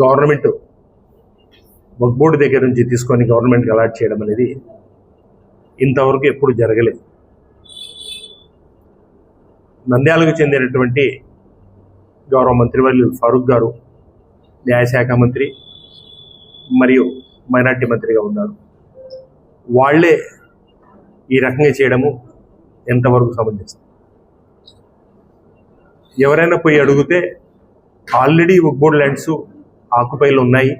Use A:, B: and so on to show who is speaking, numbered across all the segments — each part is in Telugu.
A: గవర్నమెంట్ వక్ఫ్ బోర్డు దగ్గర నుంచి తీసుకొని గవర్నమెంట్కి అలాట్ చేయడం అనేది ఇంతవరకు ఎప్పుడు జరగలేదు. నంద్యాలకు చెందినటువంటి గౌరవ మంత్రివర్యులు ఫారూక్ గారు న్యాయశాఖ మంత్రి మరియు మైనార్టీ మంత్రిగా ఉన్నారు. వాళ్లే ఈ రకంగా చేయడము ఎంతవరకు సమంజసం? ఎవరైనా పోయి అడిగితే ఆల్రెడీ వక్ఫ్ బోర్డు ల్యాండ్స్ ఆకుపైలు ఉన్నాయి,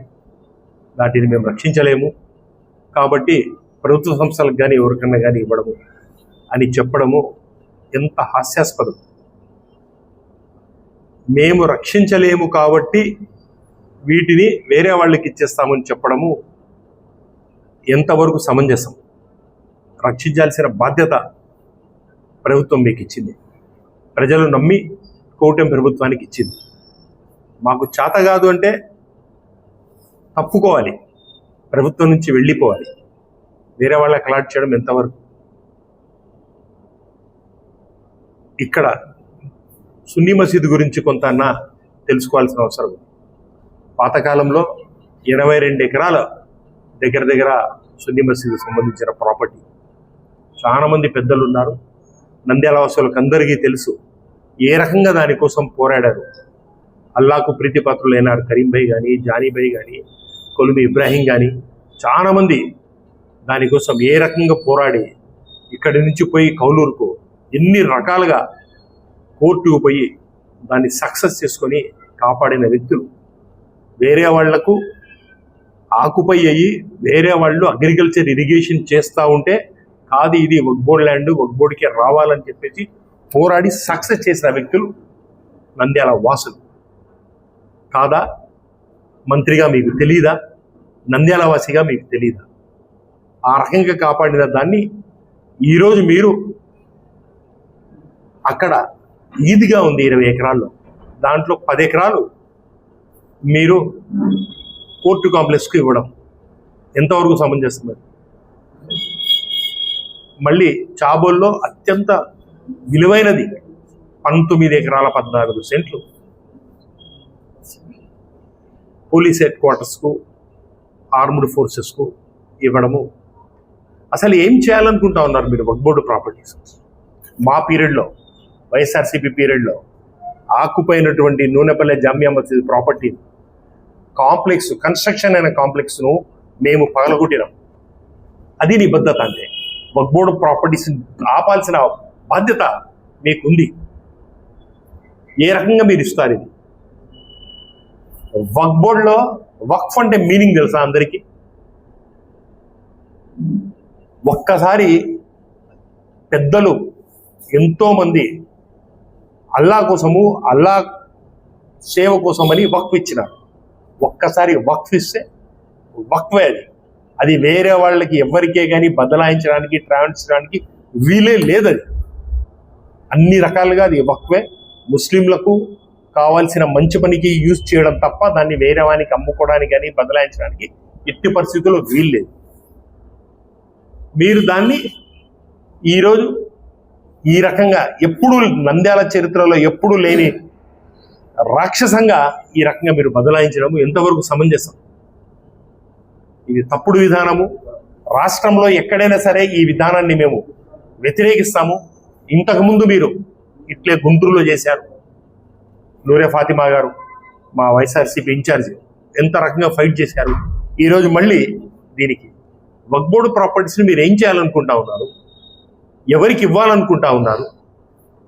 A: వాటిని మేము రక్షించలేము కాబట్టి ప్రభుత్వ సంస్థలకు కానీ ఎవరికన్నా కానీ ఇవ్వడము అని చెప్పడము ఎంత హాస్యాస్పదం. మేము రక్షించలేము కాబట్టి వీటిని వేరే వాళ్ళకి ఇచ్చేస్తామని చెప్పడము ఎంతవరకు సమంజసం? రక్షించాల్సిన బాధ్యత ప్రభుత్వం మీకు ఇచ్చింది, ప్రజలు నమ్మి కూటమి ప్రభుత్వానికి ఇచ్చింది. మాకు చేత కాదు అంటే తప్పుకోవాలి, ప్రభుత్వం నుంచి వెళ్ళిపోవాలి, వేరే వాళ్ళకి అలాట్ చేయడం ఎంతవరకు? ఇక్కడ సున్నీ మసీదు గురించి కొంత అన్నా తెలుసుకోవాల్సిన అవసరం ఉంది. పాతకాలంలో 82 ఎకరాల దగ్గర సున్నీ మసీదుకు సంబంధించిన ప్రాపర్టీ. చాలా మంది పెద్దలు ఉన్నారు, నంద్యాల వాసులకు అందరికీ తెలుసు ఏ రకంగా దానికోసం పోరాడారు. అల్లాకు ప్రీతిపాత్రులైన కరీం భాయ్ కానీ, జానీ భాయ్ కానీ, కొలుమి ఇబ్రాహీం కానీ చాలామంది దానికోసం ఏ రకంగా పోరాడి ఇక్కడి నుంచి పోయి కౌలూరుకు ఎన్ని రకాలుగా కోర్టుకు పోయి దాన్ని సక్సెస్ చేసుకొని కాపాడిన వ్యక్తులు. వేరే వాళ్లకు ఆకుపై అయ్యి వేరే వాళ్ళు అగ్రికల్చర్ ఇరిగేషన్ చేస్తూ ఉంటే కాదు ఇది వక్ఫ్ బోర్డు ల్యాండ్, వక్ఫ్ బోర్డుకే రావాలని చెప్పేసి పోరాడి సక్సెస్ చేసిన వ్యక్తులు నంద్యాల వాసులు కాదా? మంత్రిగా మీకు తెలీదా? నంద్యాల వాసిగా మీకు తెలీదా? ఆ రకంగా కాపాడిన దాన్ని ఈరోజు మీరు అక్కడ ఈదిగా ఉంది 20 ఎకరాల్లో, దాంట్లో 10 ఎకరాలు మీరు కోర్టు కాంప్లెక్స్కు ఇవ్వడం ఎంతవరకు సమంజసం? మళ్ళీ చాబోల్లో అత్యంత విలువైనది 19 ఎకరాల 14 సెంట్లు పోలీస్ హెడ్ క్వార్టర్స్కు, ఆర్మ్డ్ ఫోర్సెస్కు ఇవ్వడము. అసలు ఏం చేయాలనుకుంటా ఉన్నారు మీరు వక్ఫ్ బోర్డు ప్రాపర్టీస్? మా పీరియడ్లో, వైఎస్ఆర్సీపీ పీరియడ్లో ఆకుపోయినటువంటి నూనెపల్లె జామియా మసీద్ ప్రాపర్టీ కాంప్లెక్స్, కన్స్ట్రక్షన్ అయిన కాంప్లెక్స్ను మేము పగలగొట్టినాం. అది నిబద్ధత అంటే. వక్ఫ్ బోర్డు ప్రాపర్టీస్ ఆపాల్సిన బాధ్యత మీకుంది. ఏ రకంగా మీరు ఇస్తారు ఇది? వక్ఫ్ బోర్డులో వక్ఫ్ అంటే మీనింగ్ తెలుసా అందరికీ? ఒక్కసారి పెద్దలు ఎంతోమంది అల్లా కోసము, అల్లా సేవ కోసమని వక్ఫ్ ఇచ్చినారు. ఒక్కసారి వక్ఫ్ ఇస్తే వక్ఫే అది. అది వేరే వాళ్ళకి ఎవరికే కానీ బదలాయించడానికి, ట్రాన్స్ఫర్డానికి వీలే లేదు. అది అన్ని రకాలుగా అది వక్ఫే. ముస్లింలకు కావాల్సిన మంచి పనికి యూజ్ చేయడం తప్ప దాన్ని వేరే వానికి అమ్ముకోవడానికి కానీ బదలాయించడానికి ఎట్టి పరిస్థితుల్లో వీల్లేదు. మీరు దాన్ని ఈరోజు ఈ రకంగా ఎప్పుడూ నంద్యాల చరిత్రలో ఎప్పుడూ లేని రాక్షసంగా ఈ రకంగా మీరు బదలాయించడం ఎంతవరకు సమంజసం? ఇది తప్పుడు విధానము. రాష్ట్రంలో ఎక్కడైనా సరే ఈ విధానాన్ని మేము వ్యతిరేకిస్తాము. ఇంతకుముందు మీరు ఇట్లే గుంటూరులో చేశారు. నూరే ఫాతిమా గారు, మా వైఎస్ఆర్సీపీ ఇన్ఛార్జి, ఎంత రకంగా ఫైట్ చేశారు. ఈరోజు మళ్ళీ దీనికి వక్ఫ్ బోర్డు ప్రాపర్టీస్ని మీరు ఏం చేయాలనుకుంటా ఉన్నారు? ఎవరికి ఇవ్వాలనుకుంటా ఉన్నారు?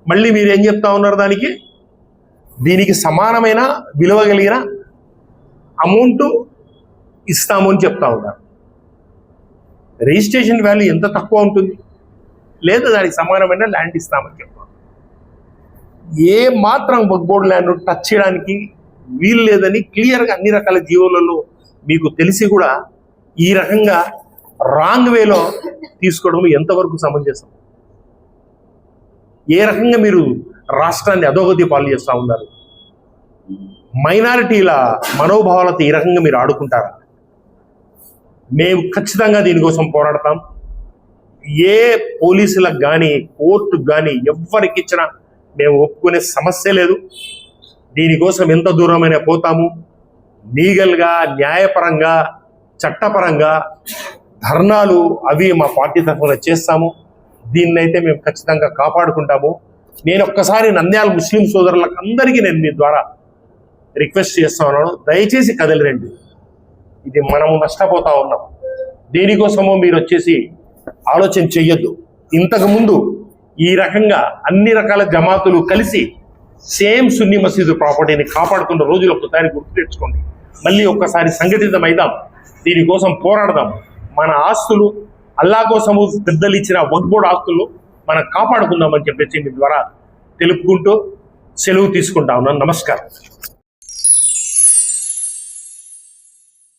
A: మళ్ళీ మీరు ఏం చెప్తా ఉన్నారు? దీనికి సమానమైన విలువ కలిగిన అమౌంట్ ఇస్తాము అని చెప్తా ఉన్నారు. రిజిస్ట్రేషన్ వాల్యూ ఎంత తక్కువ ఉంటుంది? లేదా దానికి సమానమైన ల్యాండ్ ఇస్తామని చెప్తాం. ఏ మాత్రం వక్ఫ్ బోర్డు ల్యాండ్ టచ్ చేయడానికి వీలు లేదని క్లియర్గా అన్ని రకాల జీవోలలో మీకు తెలిసి కూడా ఈ రకంగా రాంగ్ వేలో తీసుకోవడం ఎంతవరకు సమంజసం? ఏ రకంగా మీరు రాష్ట్రాన్ని అధోగతి పాలు చేస్తూ ఉన్నారు? మైనారిటీల మనోభావాలతో ఈ రకంగా మీరు ఆడుకుంటారా? మేము ఖచ్చితంగా దీనికోసం పోరాడతాం. ఏ పోలీసులకు కానీ, కోర్టుకు కానీ ఎవరికి ఇచ్చినా మేము ఒప్పుకునే సమస్య లేదు. దీనికోసం ఎంత దూరమైనా పోతాము. లీగల్గా, న్యాయపరంగా, చట్టపరంగా ధర్నాలు అవి మా పార్టీ తరఫున చేస్తాము. దీన్నైతే మేము ఖచ్చితంగా కాపాడుకుంటాము. నేను ఒక్కసారి నంద్యాల ముస్లిం సోదరులకు అందరికీ నేను మీ ద్వారా రిక్వెస్ట్ చేస్తా ఉన్నాను, దయచేసి కదలిరండి. ఇది మనము నష్టపోతా ఉన్నాం. దేనికోసమో మీరు వచ్చేసి ఆలోచన చెయ్యొద్దు. ఇంతకుముందు ఈ రకంగా అన్ని రకాల జమాతులు కలిసి సేమ్ సున్నీ మసీదు ప్రాపర్టీని కాపాడుకున్న రోజులు ఒక్కసారి గుర్తు తెచ్చుకోండి. మళ్ళీ ఒక్కసారి సంఘటితమైదాం, దీనికోసం పోరాడదాం. మన ఆస్తులు అల్లా కోసము పెద్దలు ఇచ్చిన వక్ఫ్ బోర్డు ఆస్తులు మనం కాపాడుకుందామని చెప్పేసి మీ ద్వారా తెలుపుకుంటూ సెలవు తీసుకుంటా ఉన్నాను. నమస్కారం.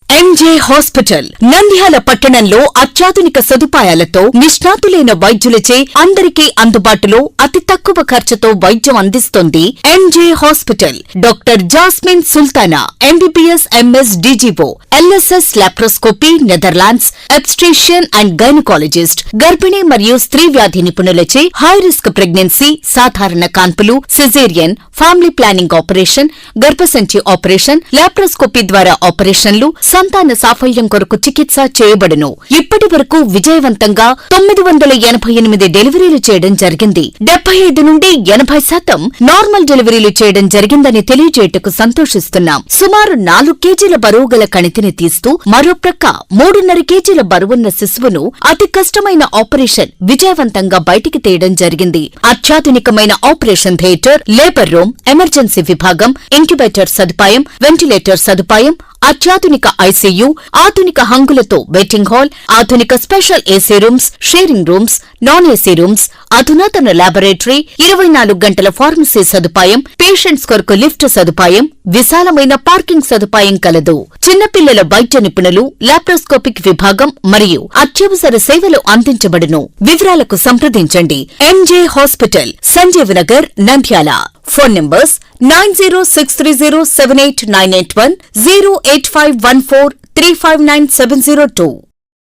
B: ఎంజే హాస్పిటల్ నంద్యాల పట్టణంలో అత్యాధునిక సదుపాయాలతో నిష్ణాతులైన వైద్యులచే అందరికీ అందుబాటులో అతి తక్కువ ఖర్చుతో వైద్యం అందిస్తోంది MJ hospital. Doctor Jasmine Sultana MBBS MS DGO, LSS laparoscopy, Netherlands, obstetrician and gynaecologist, గర్భిణీ మరియు స్త్రీ వ్యాధి నిపుణులచే హై రిస్క్ ప్రెగ్నెన్సీ, సాధారణ కాన్పులు, సిజేరియన్, ఫ్యామిలీ ప్లానింగ్ ఆపరేషన్, గర్భసంచి ఆపరేషన్, లాప్రోస్కోపీ ద్వారా ఆపరేషన్లు, సంతాన సాఫల్యం కొరకు చికిత్స చేయబడును. ఇప్పటి వరకు విజయవంతంగా 988 డెలివరీలు చేయడం జరిగింది. 75 నుండి 80% నార్మల్ డెలివరీలు చేయడం జరిగిందని తెలియజేయటకు సంతోషిస్తున్నాం. సుమారు 4 కేజీల బరువు గల కణితిని తీస్తూ మరో ప్రక్క 3.5 కేజీల బరువున్న శిశువును అతి కష్టమైన ఆపరేషన్ విజయవంతంగా బయటికి తీయడం జరిగింది. అత్యాధునికమైన operation theatre, labour room, emergency విభాగం, ఇంక్యుబేటర్ సదుపాయం, వెంటిలేటర్ సదుపాయం, అత్యాధునిక ఐసీయూ, ఆధునిక హంగులతో వెయిటింగ్ హాల్, ఆధునిక special AC rooms, sharing rooms, non AC rooms, అధునాతన ల్యాబొరేటరీ, 24 గంటల ఫార్మసీ సదుపాయం, పేషెంట్స్ కొరకు లిఫ్ట్ సదుపాయం, విశాలమైన పార్కింగ్ సదుపాయం కలదు. చిన్నపిల్లల వైద్య నిపుణులు, లాప్రోస్కోపిక్ విభాగం మరియు అత్యవసర సేవలు అందించబడును. వివరాలకు సంప్రదించండి. MJ hospital, Sanjeev Nagar, Nandyal. Phone numbers 9063078981, 08514359702.